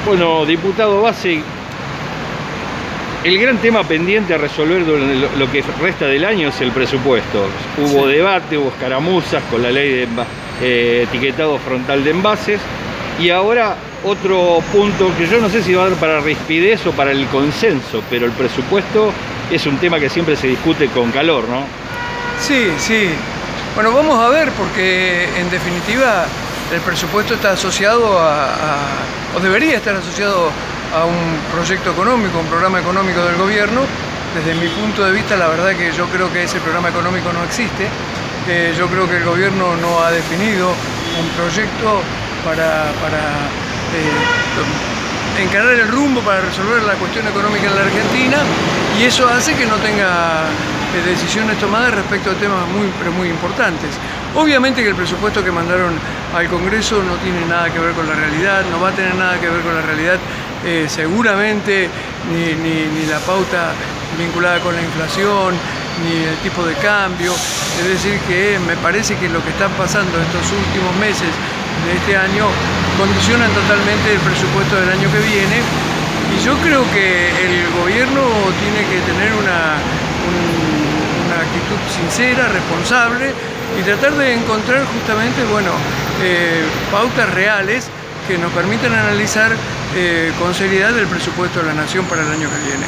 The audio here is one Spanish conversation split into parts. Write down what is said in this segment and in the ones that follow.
Bueno, diputado Bassi, el gran tema pendiente a resolver durante lo que resta del año es el presupuesto. Hubo debate, hubo escaramuzas con la ley de etiquetado frontal de envases, y ahora otro punto que yo no sé si va a dar para rispidez o para el consenso, pero el presupuesto es un tema que siempre se discute con calor, ¿no? Sí, sí. Bueno, vamos a ver, porque en definitiva el presupuesto está asociado o debería estar asociado a un proyecto económico, un programa económico del gobierno. Desde mi punto de vista, la verdad que yo creo que ese programa económico no existe. Yo creo que el gobierno no ha definido un proyecto para encarar el rumbo para resolver la cuestión económica en la Argentina, y eso hace que no tenga decisiones tomadas respecto a temas muy importantes. Obviamente que el presupuesto que mandaron al Congreso no tiene nada que ver con la realidad, no va a tener nada que ver con la realidad, seguramente ni la pauta vinculada con la inflación, ni el tipo de cambio. Es decir, que me parece que lo que está pasando estos últimos meses de este año condicionan totalmente el presupuesto del año que viene, y yo creo que el gobierno tiene que tener una actitud sincera, responsable, y tratar de encontrar justamente, bueno, pautas reales que nos permitan analizar con seriedad el presupuesto de la Nación para el año que viene.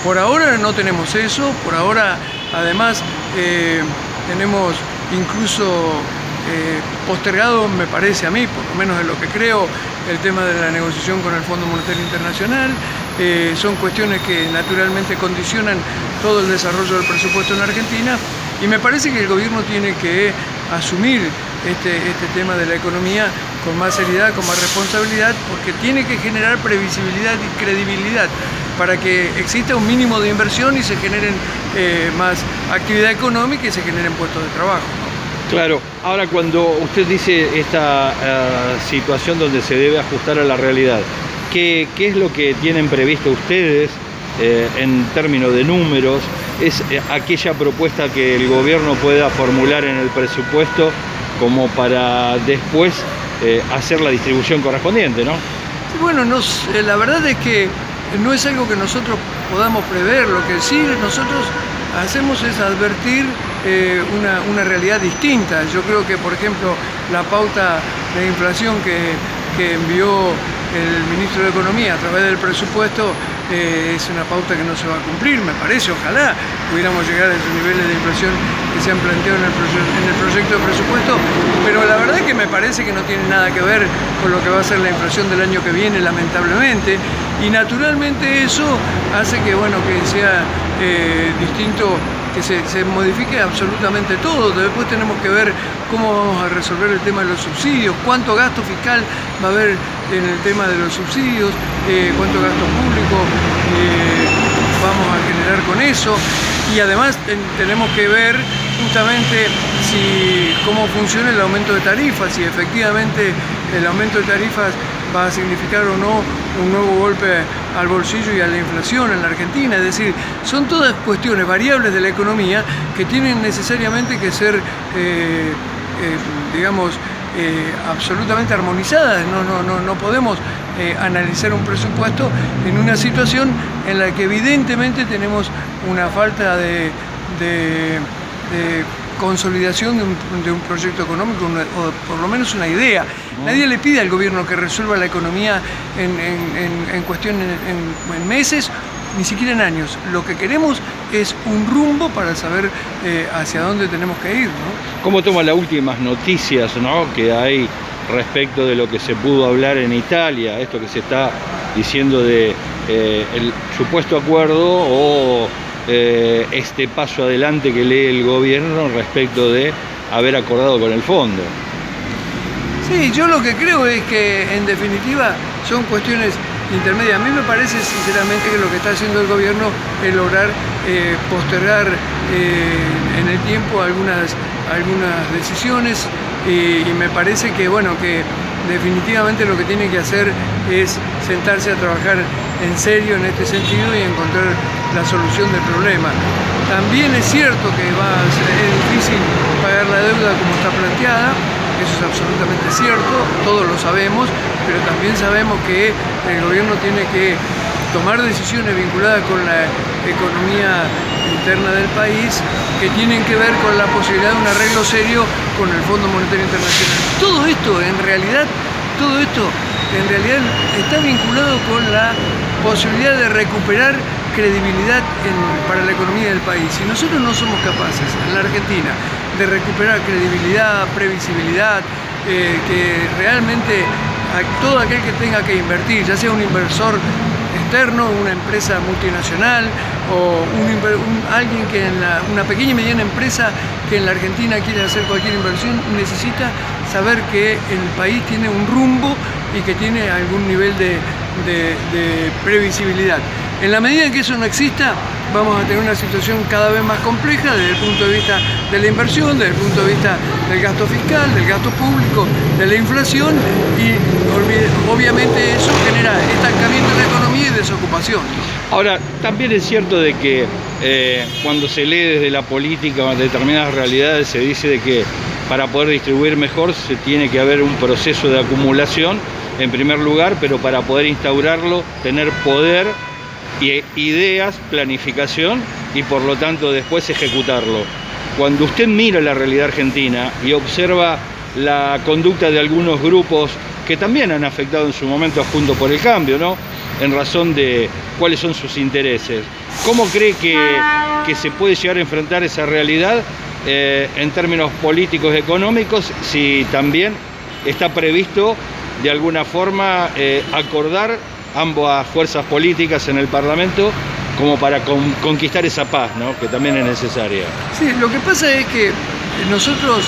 Por ahora no tenemos eso, por ahora además tenemos incluso postergado, me parece a mí, por lo menos de lo que creo, el tema de la negociación con el Fondo Monetario Internacional. Son cuestiones que naturalmente condicionan todo el desarrollo del presupuesto en Argentina, y me parece que el gobierno tiene que asumir este tema de la economía con más seriedad, con más responsabilidad, porque tiene que generar previsibilidad y credibilidad para que exista un mínimo de inversión y se generen más actividad económica y se generen puestos de trabajo, ¿no? Claro, ahora cuando usted dice esta situación donde se debe ajustar a la realidad, ¿qué es lo que tienen previsto ustedes en términos de números? ¿Es aquella propuesta que el gobierno pueda formular en el presupuesto como para después hacer la distribución correspondiente, ¿no? Sí, bueno, la verdad es que no es algo que nosotros podamos prever. Lo que sí nosotros hacemos es advertir una realidad distinta. Yo creo que, por ejemplo, la pauta de inflación que envió el ministro de Economía a través del presupuesto es una pauta que no se va a cumplir, me parece. Ojalá pudiéramos llegar a esos niveles de inflación que se han planteado en el proyecto de presupuesto, pero la verdad es que me parece que no tiene nada que ver con lo que va a ser la inflación del año que viene, lamentablemente, y naturalmente eso hace que, bueno, que sea distinto, que se modifique absolutamente todo. Después tenemos que ver cómo vamos a resolver el tema de los subsidios, cuánto gasto fiscal va a haber en el tema de los subsidios, cuánto gasto público vamos a generar con eso, y además tenemos que ver justamente cómo funciona el aumento de tarifas, si efectivamente el aumento de tarifas va a significar o no un nuevo golpe al bolsillo y a la inflación en la Argentina. Es decir, son todas cuestiones, variables de la economía que tienen necesariamente que ser, digamos, absolutamente armonizadas. No podemos analizar un presupuesto en una situación en la que evidentemente tenemos una falta de consolidación de un proyecto económico, o por lo menos una idea. Nadie le pide al gobierno que resuelva la economía en cuestión en meses, ni siquiera en años. Lo que queremos es un rumbo para saber hacia dónde tenemos que ir, ¿no? ¿Cómo toma las últimas noticias, ¿no?, que hay respecto de lo que se pudo hablar en Italia, esto que se está diciendo de el supuesto acuerdo o este paso adelante que lee el gobierno respecto de haber acordado con el fondo? Sí, yo lo que creo es que en definitiva son cuestiones intermedias. A mí me parece sinceramente que lo que está haciendo el gobierno es lograr postergar en el tiempo algunas decisiones, y me parece que, bueno, que definitivamente lo que tiene que hacer es sentarse a trabajar en serio en este sentido y encontrar la solución del problema. También es cierto que es difícil pagar la deuda como está planteada, eso es absolutamente cierto, todos lo sabemos, pero también sabemos que el gobierno tiene que tomar decisiones vinculadas con la economía interna del país que tienen que ver con la posibilidad de un arreglo serio con el Fondo Monetario Internacional. Todo esto en realidad está vinculado con la posibilidad de recuperar credibilidad para la economía del país. Si nosotros no somos capaces en la Argentina de recuperar credibilidad, previsibilidad, que realmente todo aquel que tenga que invertir, ya sea un inversor externo, una empresa multinacional o alguien que una pequeña y mediana empresa que en la Argentina quiere hacer cualquier inversión, necesita saber que el país tiene un rumbo y que tiene algún nivel de previsibilidad. En la medida en que eso no exista, vamos a tener una situación cada vez más compleja desde el punto de vista de la inversión, desde el punto de vista del gasto fiscal, del gasto público, de la inflación, y obviamente eso genera estancamiento en la economía y desocupación. Ahora, también es cierto de que cuando se lee desde la política determinadas realidades, se dice de que para poder distribuir mejor se tiene que haber un proceso de acumulación en primer lugar, pero para poder instaurarlo, tener poder, ideas, planificación y por lo tanto después ejecutarlo. Cuando usted mira la realidad argentina y observa la conducta de algunos grupos que también han afectado en su momento a Juntos por el Cambio, ¿no?, en razón de cuáles son sus intereses, ¿cómo cree que se puede llegar a enfrentar esa realidad en términos políticos y económicos, si también está previsto de alguna forma acordar ambas fuerzas políticas en el Parlamento como para conquistar esa paz, ¿no?, que también es necesaria? Sí, lo que pasa es que nosotros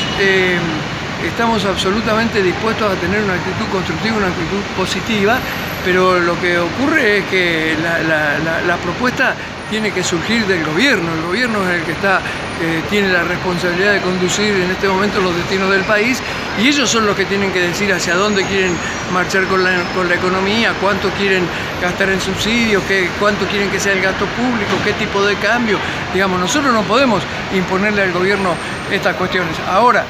estamos absolutamente dispuestos a tener una actitud constructiva, una actitud positiva, pero lo que ocurre es que la propuesta tiene que surgir del gobierno. El gobierno es el que tiene la responsabilidad de conducir en este momento los destinos del país, y ellos son los que tienen que decir hacia dónde quieren marchar con la economía, cuánto quieren gastar en subsidios, cuánto quieren que sea el gasto público, qué tipo de cambio. Digamos, nosotros no podemos imponerle al gobierno estas cuestiones. Ahora,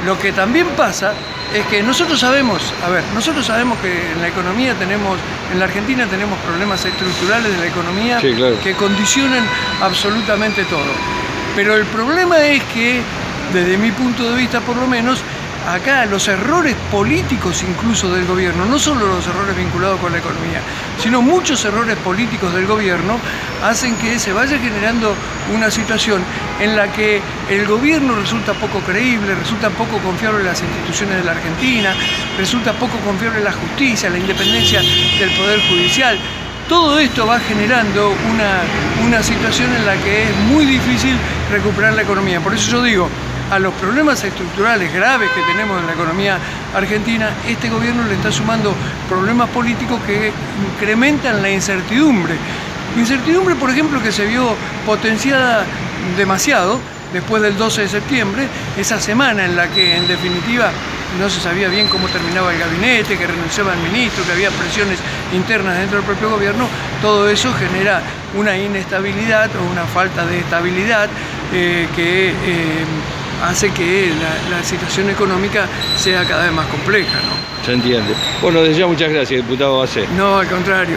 lo que también pasa es que nosotros sabemos que en la economía en la Argentina tenemos problemas estructurales de la economía, sí, claro, que condicionan absolutamente todo. Pero el problema es que, desde mi punto de vista por lo menos, acá los errores políticos incluso del gobierno, no solo los errores vinculados con la economía, sino muchos errores políticos del gobierno, hacen que se vaya generando una situación en la que el gobierno resulta poco creíble, resulta poco confiable en las instituciones de la Argentina, resulta poco confiable en la justicia, en la independencia del Poder Judicial. Todo esto va generando una situación en la que es muy difícil recuperar la economía. Por eso yo digo, a los problemas estructurales graves que tenemos en la economía argentina, este gobierno le está sumando problemas políticos que incrementan la incertidumbre. Incertidumbre, por ejemplo, que se vio potenciada demasiado después del 12 de septiembre, esa semana en la que, en definitiva, no se sabía bien cómo terminaba el gabinete, que renunciaba el ministro, que había presiones internas dentro del propio gobierno. Todo eso genera una inestabilidad o una falta de estabilidad que hace que la situación económica sea cada vez más compleja, ¿no? Se entiende. Bueno, desde ya muchas gracias, diputado Bacé. No, al contrario.